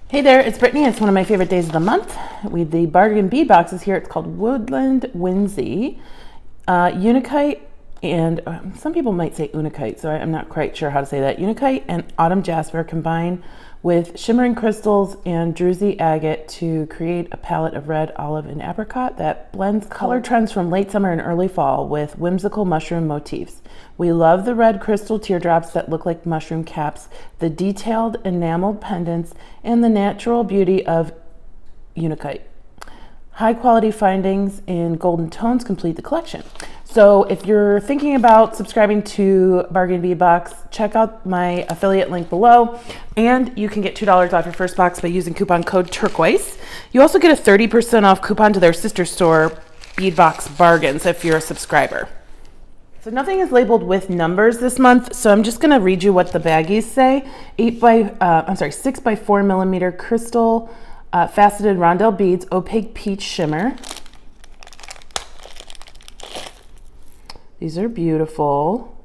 Hey there, it's Brittany. It's one of my favorite days of the month. The Bargain Bead Box is here. It's called Woodland Whimsy, Unakite, and some people might say Unakite, so I'm not quite sure how to say that. Unakite and Autumn Jasper combine with shimmering crystals and druzy agate to create a palette of red, olive, and apricot that blends color trends from late summer and early fall with whimsical mushroom motifs. We love the red crystal teardrops that look like mushroom caps, the detailed enameled pendants, and the natural beauty of Unakite. High quality findings in golden tones complete the collection. So if you're thinking about subscribing to Bargain Bead Box, check out my affiliate link below, and you can get $2 off your first box by using coupon code Turquoise. You also get a 30% off coupon to their sister store, Bead Box Bargains, if you're a subscriber. So nothing is labeled with numbers this month, so I'm just gonna read you what the baggies say. 6 by 4 millimeter crystal faceted rondelle beads, opaque peach shimmer. These are beautiful,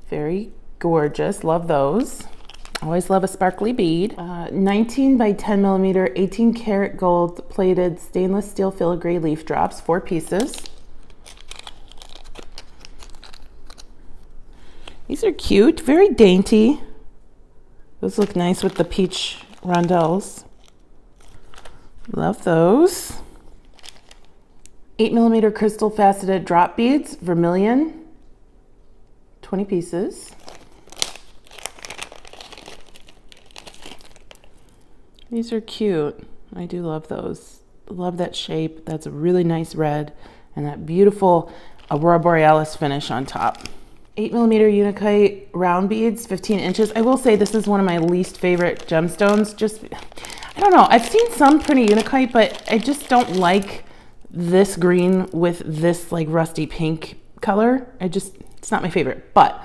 very gorgeous, love those. Always love a sparkly bead. 19 by 10 millimeter, 18 karat gold plated stainless steel filigree leaf drops, 4 pieces. These are cute, very dainty. Those look nice with the peach rondelles. Love those. 8 millimeter crystal faceted drop beads, vermilion, 20 pieces. These are cute. I do love those. Love that shape. That's a really nice red and that beautiful Aurora Borealis finish on top. 8 millimeter Unakite round beads, 15 inches. I will say this is one of my least favorite gemstones. I don't know. I've seen some pretty Unakite, but I just don't like this green with this like rusty pink color. It's not my favorite, but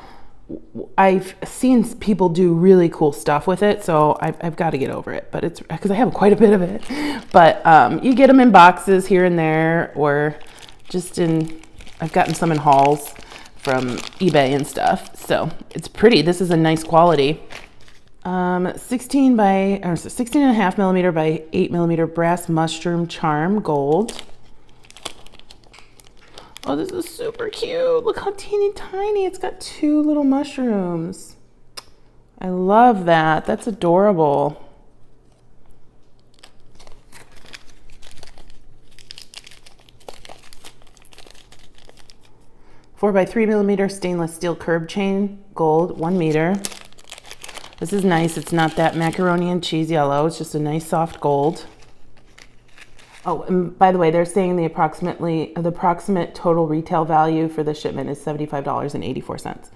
I've seen people do really cool stuff with it, so I've got to get over it. But it's because I have quite a bit of it. But you get them in boxes here and there, or I've gotten some in hauls from eBay and stuff. So it's pretty. This is a nice quality. 16 and a half millimeter by 8 millimeter brass mushroom charm gold. Oh, this is super cute. Look how teeny tiny. It's got 2 little mushrooms. I love that. That's adorable. Four by 3 millimeter stainless steel curb chain gold, 1 meter. This is nice. It's not that macaroni and cheese yellow. It's just a nice soft gold. Oh, and by the way, they're saying the approximate total retail value for the shipment is $75.84.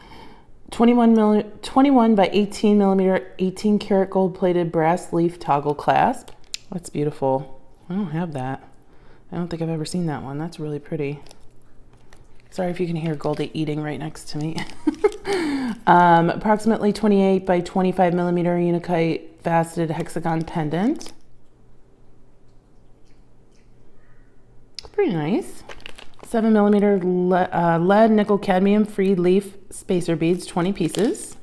21 by 18 millimeter, 18 karat gold plated brass leaf toggle clasp. That's beautiful. I don't have that. I don't think I've ever seen that one. That's really pretty. Sorry if you can hear Goldie eating right next to me. Approximately 28 by 25 millimeter Unakite faceted hexagon pendant. Pretty nice. 7 millimeter lead nickel cadmium free leaf spacer beads, 20 pieces.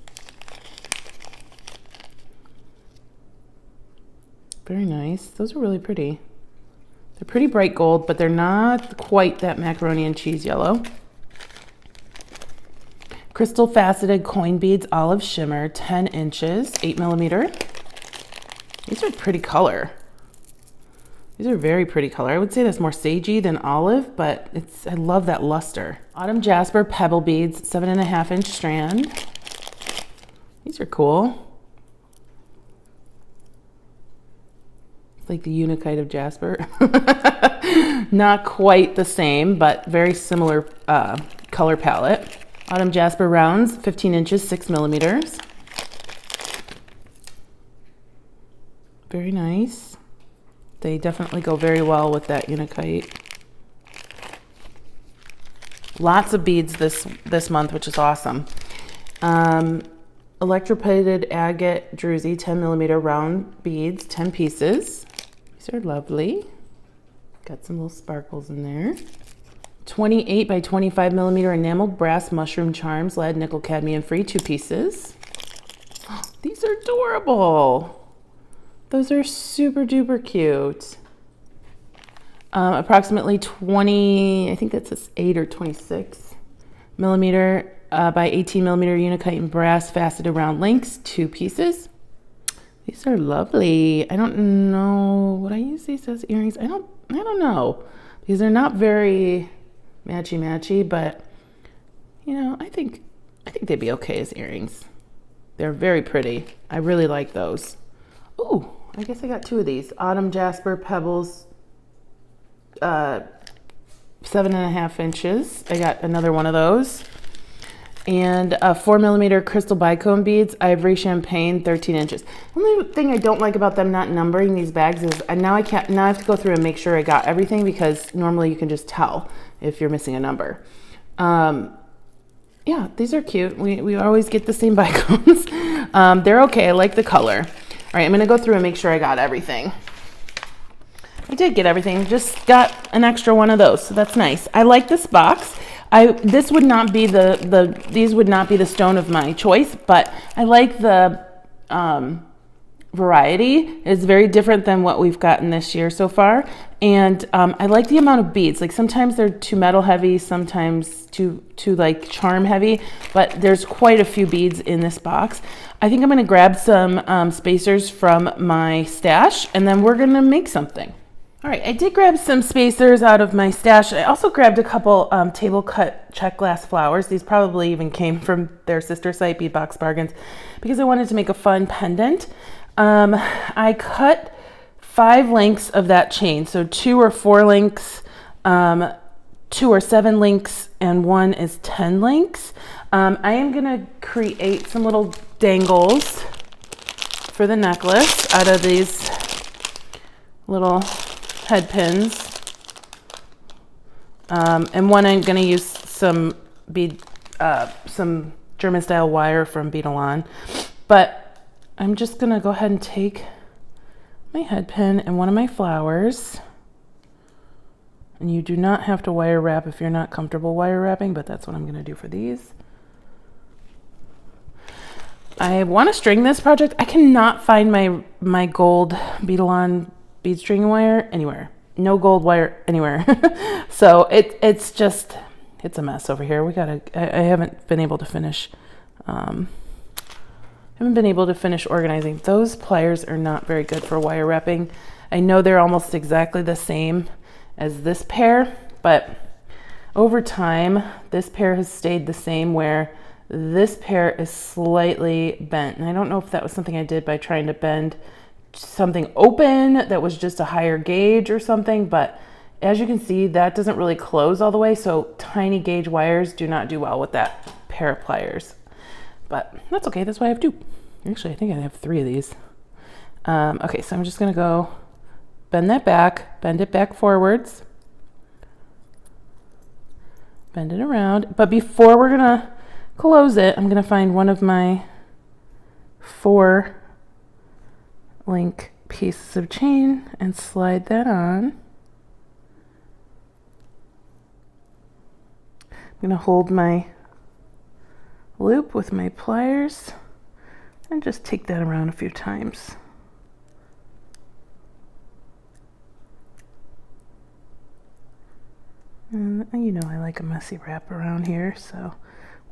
Very nice. Those are really pretty. They're pretty bright gold, but they're not quite that macaroni and cheese yellow. Crystal faceted coin beads, olive shimmer, 10 inches, 8 millimeter. These are pretty color. These are very pretty color. I would say that's more sagey than olive, but I love that luster. Autumn Jasper pebble beads, 7.5 inch strand. These are cool. It's like the Unakite of Jasper. Not quite the same, but very similar color palette. Autumn Jasper rounds, 15 inches, 6 millimeters. Very nice. They definitely go very well with that Unakite. Lots of beads this month, which is awesome. Electroplated agate druzy 10 millimeter round beads, 10 pieces. These are lovely. Got some little sparkles in there. 28 by 25 millimeter enameled brass mushroom charms, lead nickel cadmium free, 2 pieces. These are adorable. Those are super duper cute. Approximately 20, I think that says 8 or 26 millimeter by 18 millimeter Unikite and brass faceted round links, 2 pieces. These are lovely. I don't know, would I use these as earrings? I don't know. These are not very matchy, but you know, I think they'd be okay as earrings. They're very pretty. I really like those. Ooh, I guess I got 2 of these. Autumn Jasper Pebbles, 7.5 inches. I got another one of those. And 4 millimeter crystal bicone beads, Ivory Champagne, 13 inches. The only thing I don't like about them not numbering these bags is now I have to go through and make sure I got everything, because normally you can just tell if you're missing a number. Yeah, these are cute. We always get the same bicones. They're okay. I like the color. All right, I'm gonna go through and make sure I got everything. I did get everything, just got an extra one of those, so that's nice. I like this box. This would not be these would not be the stone of my choice, but I like the variety. It's very different than what we've gotten this year so far, and I like the amount of beads. Like sometimes they're too metal heavy, sometimes too like charm heavy, but there's quite a few beads in this box. I think I'm gonna grab some spacers from my stash, and then we're gonna make something. All right, I did grab some spacers out of my stash. I also grabbed a couple table cut check glass flowers. These probably even came from their sister site, Bead Box Bargains, because I wanted to make a fun pendant. I cut 5 lengths of that chain. So 2 or 4 links, 2 or 7 links, and 1 is 10 links. I am gonna create some little dangles for the necklace out of these little head pins, and one I'm going to use some German style wire from Beadalon, but I'm just going to go ahead and take my head pin and one of my flowers, and you do not have to wire wrap if you're not comfortable wire wrapping, but that's what I'm going to do for these. I want to string this project. I cannot find my gold Beadalon bead string wire anywhere. No gold wire anywhere. So it's a mess over here. I haven't been able to finish organizing. Those pliers are not very good for wire wrapping. I know they're almost exactly the same as this pair, but over time this pair has stayed the same, where this pair is slightly bent, and I don't know if that was something I did by trying to bend something open that was just a higher gauge or something, but as you can see, that doesn't really close all the way, so tiny gauge wires do not do well with that pair of pliers, but that's okay. That's why I have 2. Actually, I think I have 3 of these. Okay, so I'm just gonna go bend it back forwards, bend it around, but before we're gonna close it, I'm gonna find one of my 4 link pieces of chain and slide that on. I'm going to hold my loop with my pliers and just take that around a few times. And you know I like a messy wrap around here, so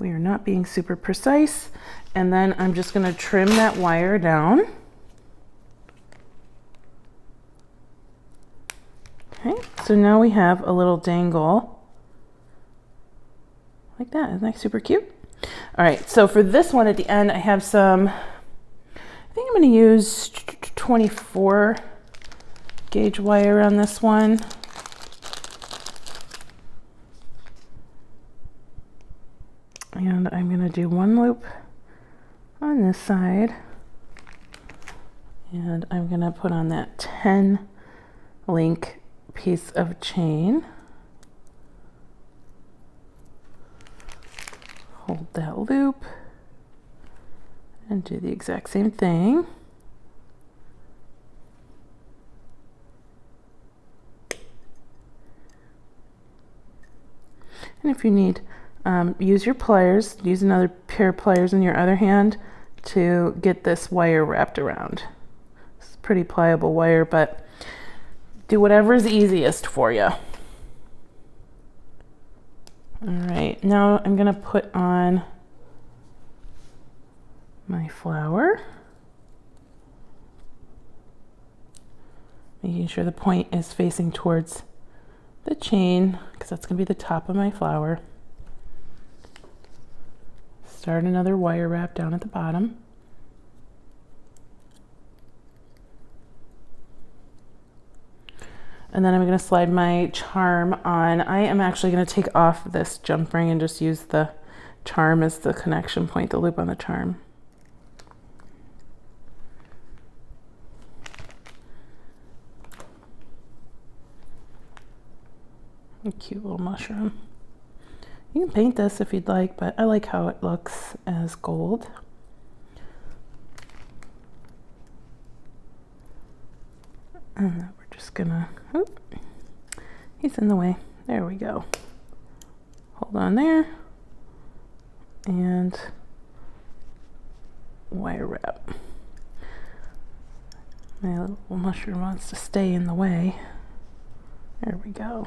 we are not being super precise. And then I'm just going to trim that wire down. Okay, so now we have a little dangle like that. Isn't that super cute? All right, so for this one at the end, I have some, I think I'm going to use 24 gauge wire on this one. And I'm going to do 1 loop on this side. And I'm going to put on that 10 link piece of chain. Hold that loop and do the exact same thing. And if you need, use your pliers, use another pair of pliers in your other hand to get this wire wrapped around. pretty pliable wire, but do whatever is easiest for you. All right, now I'm gonna put on my flower. Making sure the point is facing towards the chain, because that's gonna be the top of my flower. Start another wire wrap down at the bottom. And then I'm going to slide my charm on. I am actually going to take off this jump ring and just use the charm as the connection point, the loop on the charm. A cute little mushroom. You can paint this if you'd like, but I like how it looks as gold. And we're just gonna, he's in the way. There we go. Hold on there. And wire wrap. My little mushroom wants to stay in the way. There we go.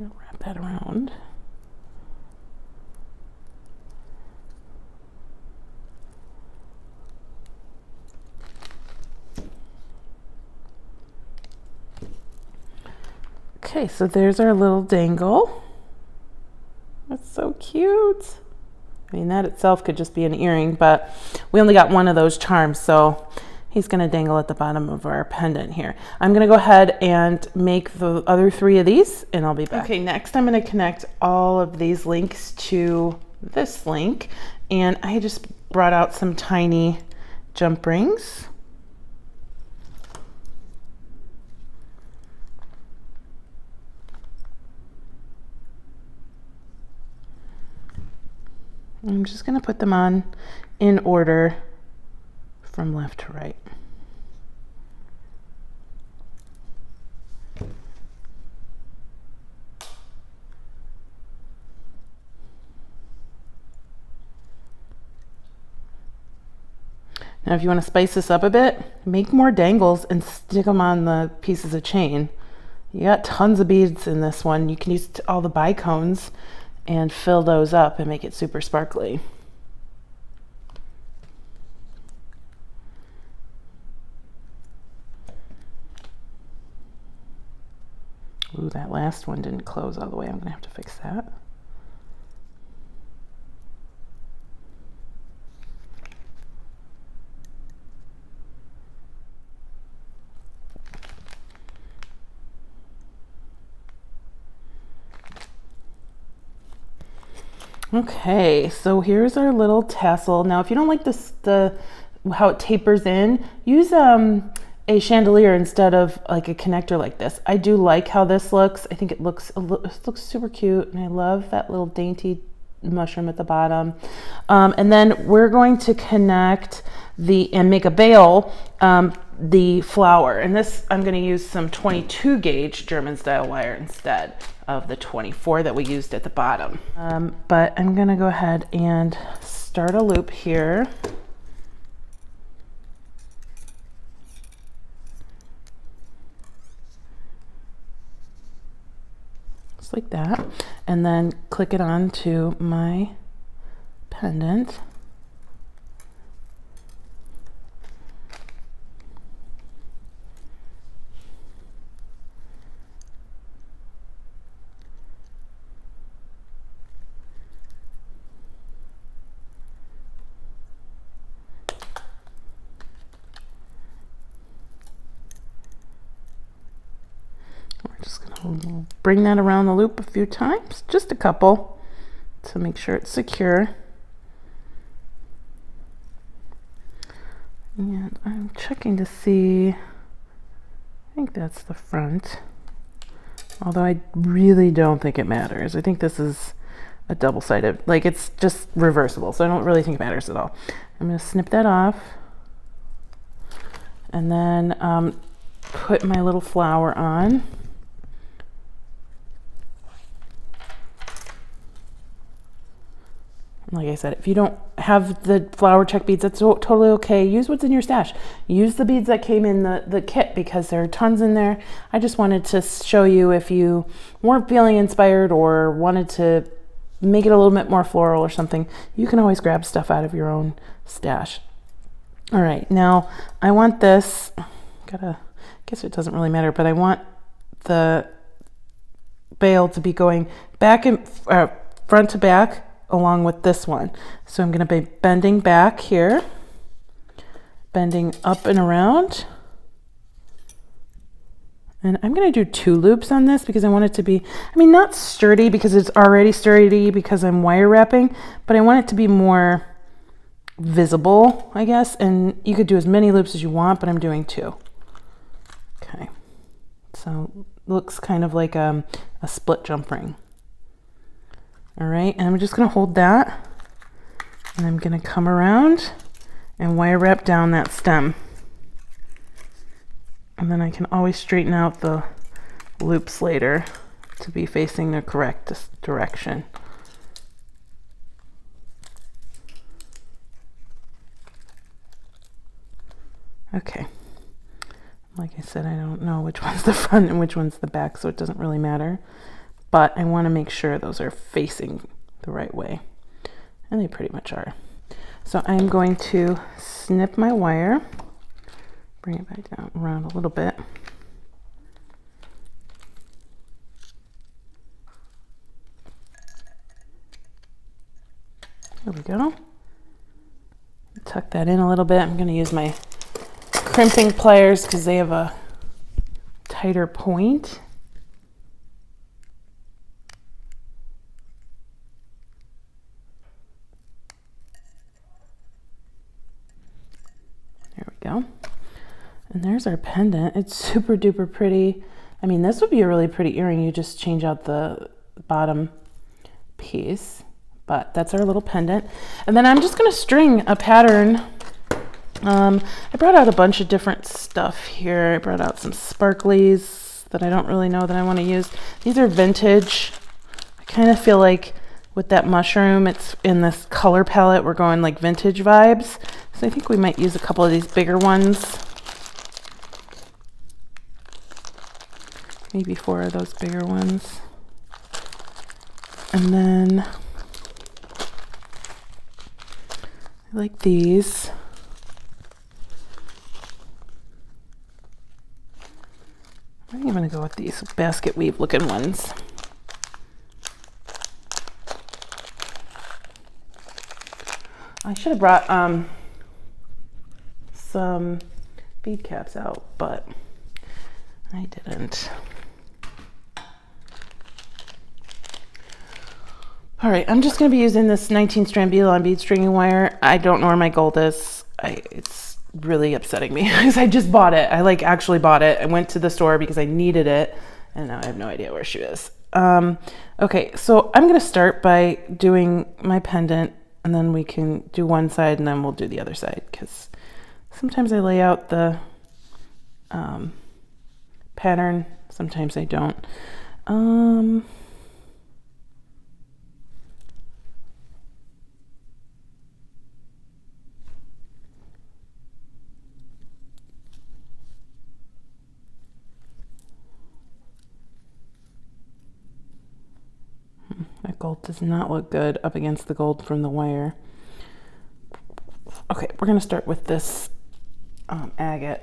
Wrap that around. Okay, so there's our little dangle. That's so cute. I mean, that itself could just be an earring, but we only got one of those charms, so he's going to dangle at the bottom of our pendant here. I'm going to go ahead and make the other 3 of these, and I'll be back. Okay, next I'm going to connect all of these links to this link, and I just brought out some tiny jump rings. I'm just going to put them on in order from left to right. Now if you want to spice this up a bit, make more dangles and stick them on the pieces of chain. You got tons of beads in this one. You can use all the bicones and fill those up and make it super sparkly. Ooh, that last one didn't close all the way. I'm gonna have to fix that. Okay, so here's our little tassel. Now, if you don't like this, how it tapers in, use a chandelier instead of like a connector like this. I do like how this looks. I think it looks super cute, and I love that little dainty mushroom at the bottom. And then we're going to connect and make a bail, the flower. And this, I'm going to use some 22 gauge German style wire instead of the 24 that we used at the bottom. But I'm going to go ahead and start a loop here. Just like that. And then click it on to my pendant. We're just going to bring that around the loop a few times, just a couple, to make sure it's secure. And I'm checking to see, I think that's the front, although I really don't think it matters. I think this is a double-sided, like it's just reversible, so I don't really think it matters at all. I'm going to snip that off, and then put my little flower on. Like I said, if you don't have the flower check beads, that's totally okay. Use what's in your stash. Use the beads that came in the kit because there are tons in there. I just wanted to show you if you weren't feeling inspired or wanted to make it a little bit more floral or something, you can always grab stuff out of your own stash. All right, now I want this, guess it doesn't really matter, but I want the bail to be going back and front to back along with this one. So I'm going to be bending back here, bending up and around. And I'm going to do 2 loops on this because I want it to be, I mean, not sturdy because it's already sturdy because I'm wire wrapping, but I want it to be more visible, I guess. And you could do as many loops as you want, but I'm doing 2. Okay. So looks kind of like a split jump ring. All right, and I'm just gonna hold that and I'm gonna come around and wire wrap down that stem. And then I can always straighten out the loops later to be facing the correct direction. Okay, like I said, I don't know which one's the front and which one's the back, so it doesn't really matter. But I want to make sure those are facing the right way. And they pretty much are. So I'm going to snip my wire, bring it back down around a little bit. There we go. Tuck that in a little bit. I'm going to use my crimping pliers because they have a tighter point. Go. And there's our pendant. It's super duper pretty. I mean, this would be a really pretty earring. You just change out the bottom piece, but that's our little pendant. And then I'm just going to string a pattern. I brought out a bunch of different stuff here. I brought out some sparklies that I don't really know that I want to use. These are vintage. I kind of feel like with that mushroom, it's in this color palette. We're going like vintage vibes. So I think we might use a couple of these bigger ones. Maybe 4 of those bigger ones. And then I like these. I think I'm going to go with these basket weave looking ones. I should have brought some bead caps out, but I didn't. All right, I'm just going to be using this 19 strand bead stringing wire. I don't know where my gold is. It's really upsetting me because I just bought it. I like actually bought it. I went to the store because I needed it, and now I have no idea where she is. Okay, so I'm going to start by doing my pendant, and then we can do one side, and then we'll do the other side because sometimes I lay out the pattern, sometimes I don't. That gold does not look good up against the gold from the wire. Okay, we're going to start with this agate.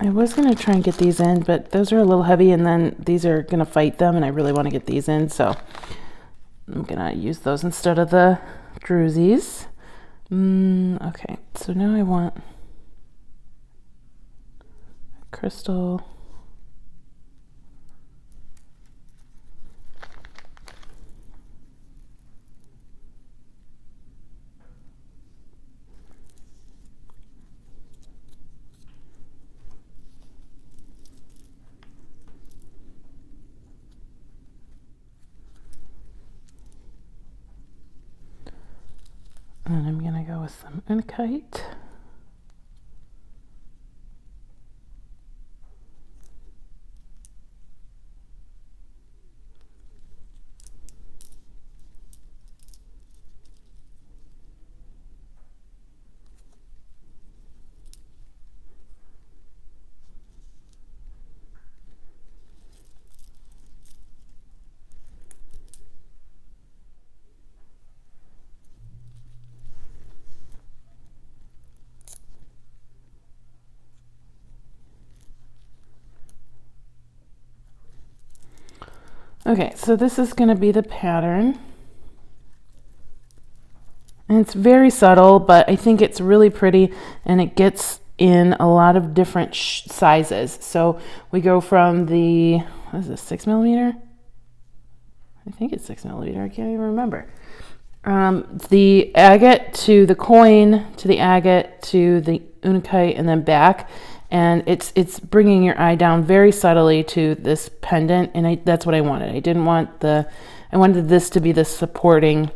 I was going to try and get these in, but those are a little heavy, and then these are going to fight them, and I really want to get these in, so I'm going to use those instead of the drusies. Okay, so now I want a crystal. And I'm gonna go with some unakite. Okay, so this is going to be the pattern. And it's very subtle, but I think it's really pretty, and it gets in a lot of different sizes. So we go from the, what is this, 6mm? I think it's 6mm. I can't even remember. The agate to the coin, to the agate, to the unakite, and then back. And it's bringing your eye down very subtly to this pendant, and that's what I wanted. I wanted this to be the supporting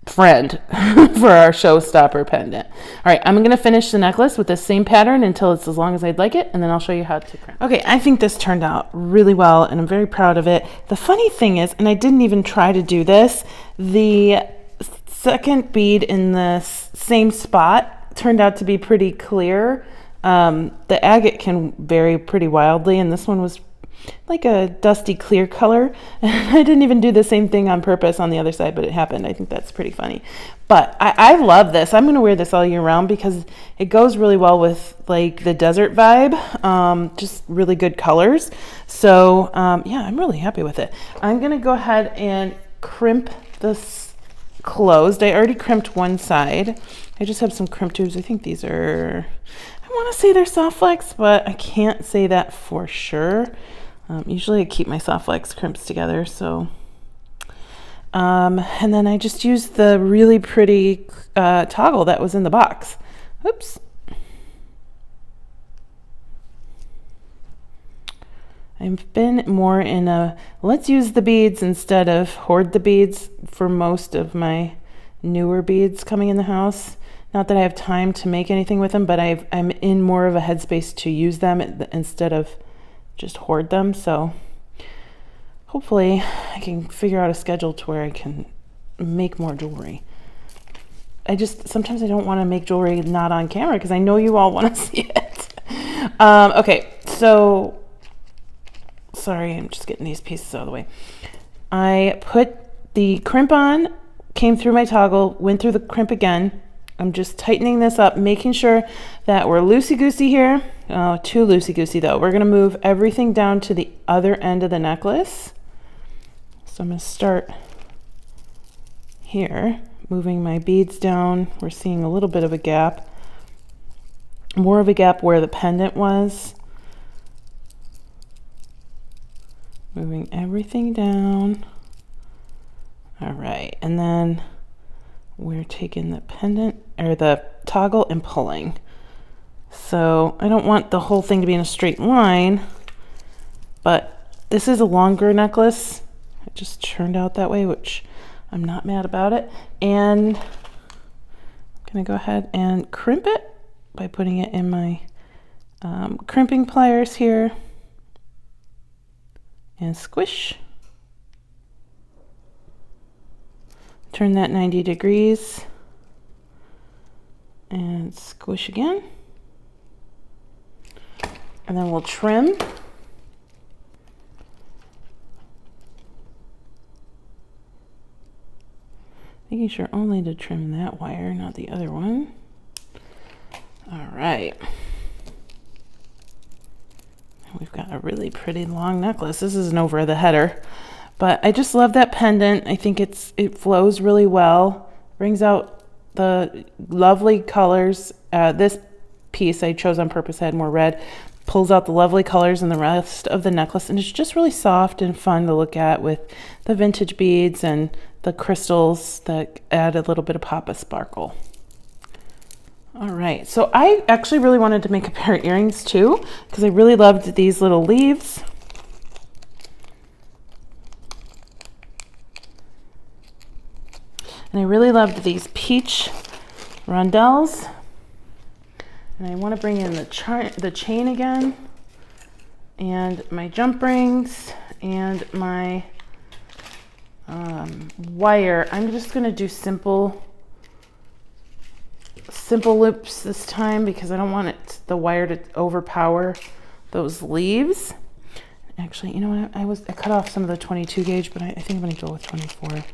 friend for our showstopper pendant. All right, I'm gonna finish the necklace with the same pattern until it's as long as I'd like it, and then I'll show you how to crimp. Okay, I think this turned out really well, and I'm very proud of it. The funny thing is, and I didn't even try to do this, the second bead in the same spot turned out to be pretty clear. The agate can vary pretty wildly, and this one was like a dusty clear color. I didn't even do the same thing on purpose on the other side, but it happened. I think that's pretty funny. But I love this. I'm going to wear this all year round because it goes really well with like the desert vibe. Just really good colors. So yeah, I'm really happy with it. I'm going to go ahead and crimp this closed. I already crimped one side. I just have some crimp tubes. I think these are, I want to say they're soft flex, but I can't say that for sure. Usually I keep my soft flex crimps together, so. And then I just used the really pretty toggle that was in the box. Oops. I've been more in a, let's use the beads instead of hoard the beads for most of my newer beads coming in the house. Not that I have time to make anything with them, but I'm in more of a headspace to use them instead of just hoard them. So hopefully I can figure out a schedule to where I can make more jewelry. Sometimes I don't want to make jewelry not on camera because I know you all want to see it. Okay, so sorry, I'm just getting these pieces out of the way. I put the crimp on, came through my toggle, went through the crimp again. I'm just tightening this up, making sure that we're loosey-goosey here. Too loosey-goosey though. We're gonna move everything down to the other end of the necklace. So I'm gonna start here, moving my beads down. We're seeing a little bit of a gap, more of a gap where the pendant was. Moving everything down. All right, and then we're taking the pendant or the toggle and pulling. So I don't want the whole thing to be in a straight line, but this is a longer necklace. It just turned out that way, which I'm not mad about it. And I'm gonna go ahead and crimp it by putting it in my crimping pliers here and squish. Turn that 90 degrees and squish again. And then we'll trim. Making sure only to trim that wire, not the other one. All right. We've got a really pretty long necklace. This isn't over the header. But I just love that pendant. I think it flows really well, brings out the lovely colors. This piece I chose on purpose had more red, pulls out the lovely colors in the rest of the necklace, and it's just really soft and fun to look at with the vintage beads and the crystals that add a little bit of pop of sparkle. All right, so I actually really wanted to make a pair of earrings too, because I really loved these little leaves. And I really loved these peach rondelles. And I want to bring in the chain again, and my jump rings, and my wire. I'm just going to do simple loops this time because I don't want the wire to overpower those leaves. Actually, you know what? I cut off some of the 22 gauge, but I think I'm going to go with 24.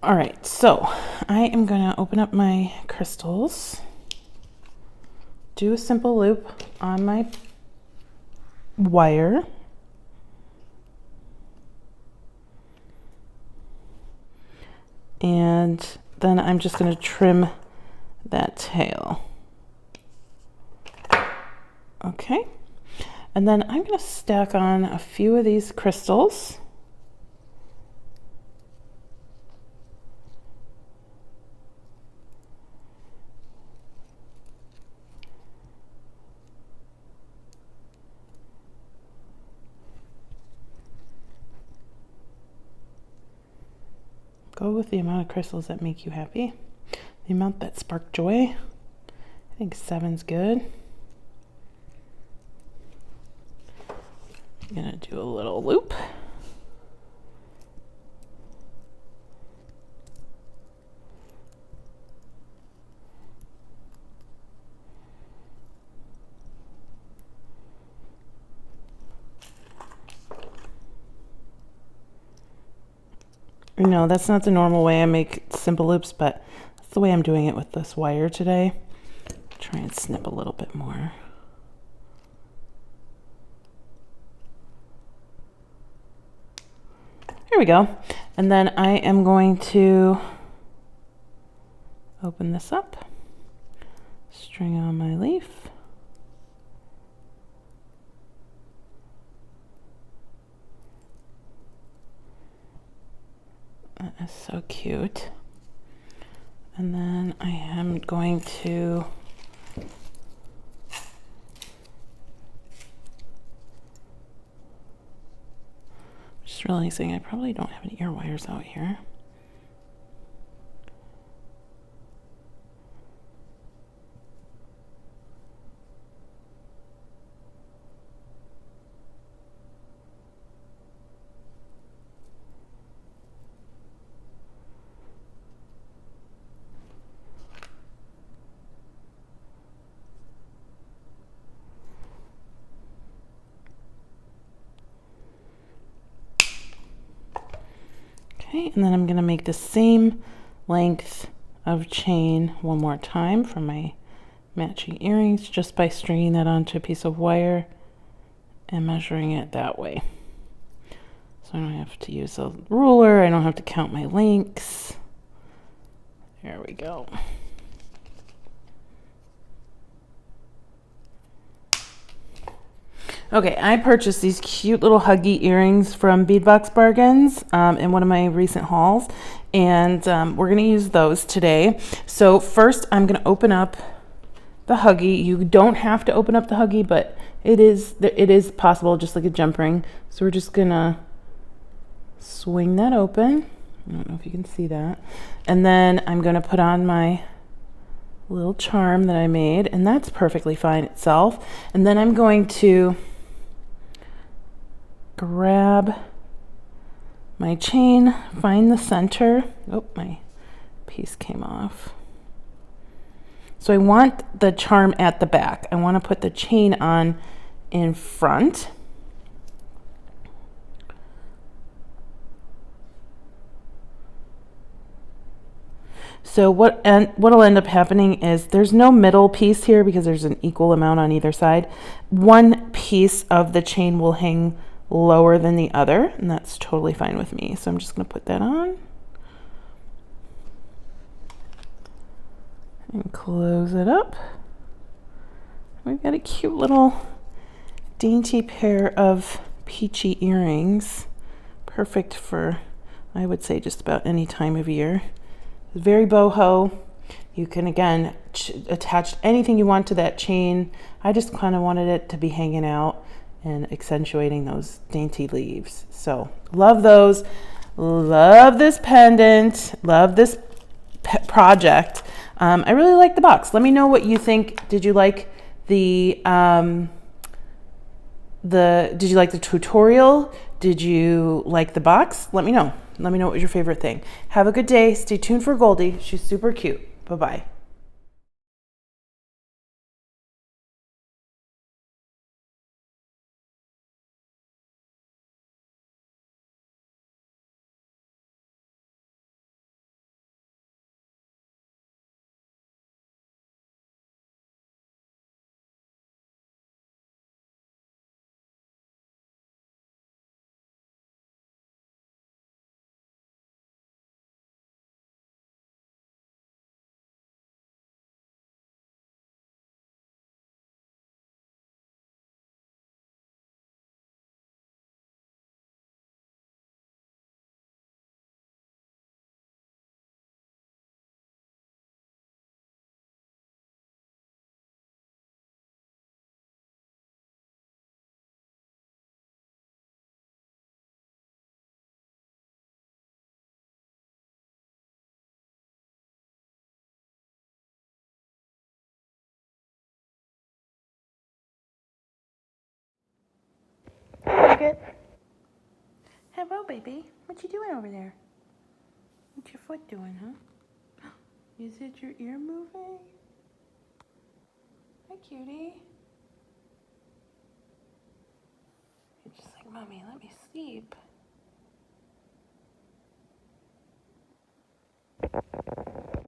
All right, so I am going to open up my crystals, do a simple loop on my wire, and then I'm just going to trim that tail. Okay, and then I'm going to stack on a few of these crystals. Go with the amount of crystals that make you happy, the amount that spark joy. I think 7's good. I'm gonna do a little loop. No, that's not the normal way I make simple loops, but that's the way I'm doing it with this wire today. Try and snip a little bit more. Here we go. And then I am going to open this up, string on my leaf. That is so cute. And then I am going to just realizing I probably don't have any ear wires out here. Okay, and then I'm going to make the same length of chain one more time for my matching earrings just by stringing that onto a piece of wire and measuring it that way. So I don't have to use a ruler, I don't have to count my links. There we go. Okay, I purchased these cute little huggy earrings from Bead Box Bargains in one of my recent hauls, and we're going to use those today. So first I'm going to open up the huggy. You don't have to open up the huggy, but it is possible, just like a jump ring. So we're just going to swing that open. I don't know if you can see that. And then I'm going to put on my little charm that I made, and that's perfectly fine itself. And then I'm going to grab my chain, find the center. Oh, my piece came off. So I want the charm at the back. I want to put the chain on in front. So what'll end up happening is there's no middle piece here because there's an equal amount on either side. One piece of the chain will hang lower than the other, and that's totally fine with me. So I'm just going to put that on and close it up. We've got a cute little dainty pair of peachy earrings, perfect for, I would say, just about any time of year. It's very boho. You can again attach anything you want to that chain. I just kind of wanted it to be hanging out and accentuating those dainty leaves. So love those. Love this pendant. Love this pet project. I really like the box. Let me know what you think. Did you like the tutorial? Did you like the box? Let me know. Let me know what was your favorite thing. Have a good day. Stay tuned for Goldie. She's super cute. Bye-bye. Good. Hello, baby. What you doing over there? What's your foot doing, huh? Is it your ear moving? Hi, cutie. You're just like, Mommy, let me sleep.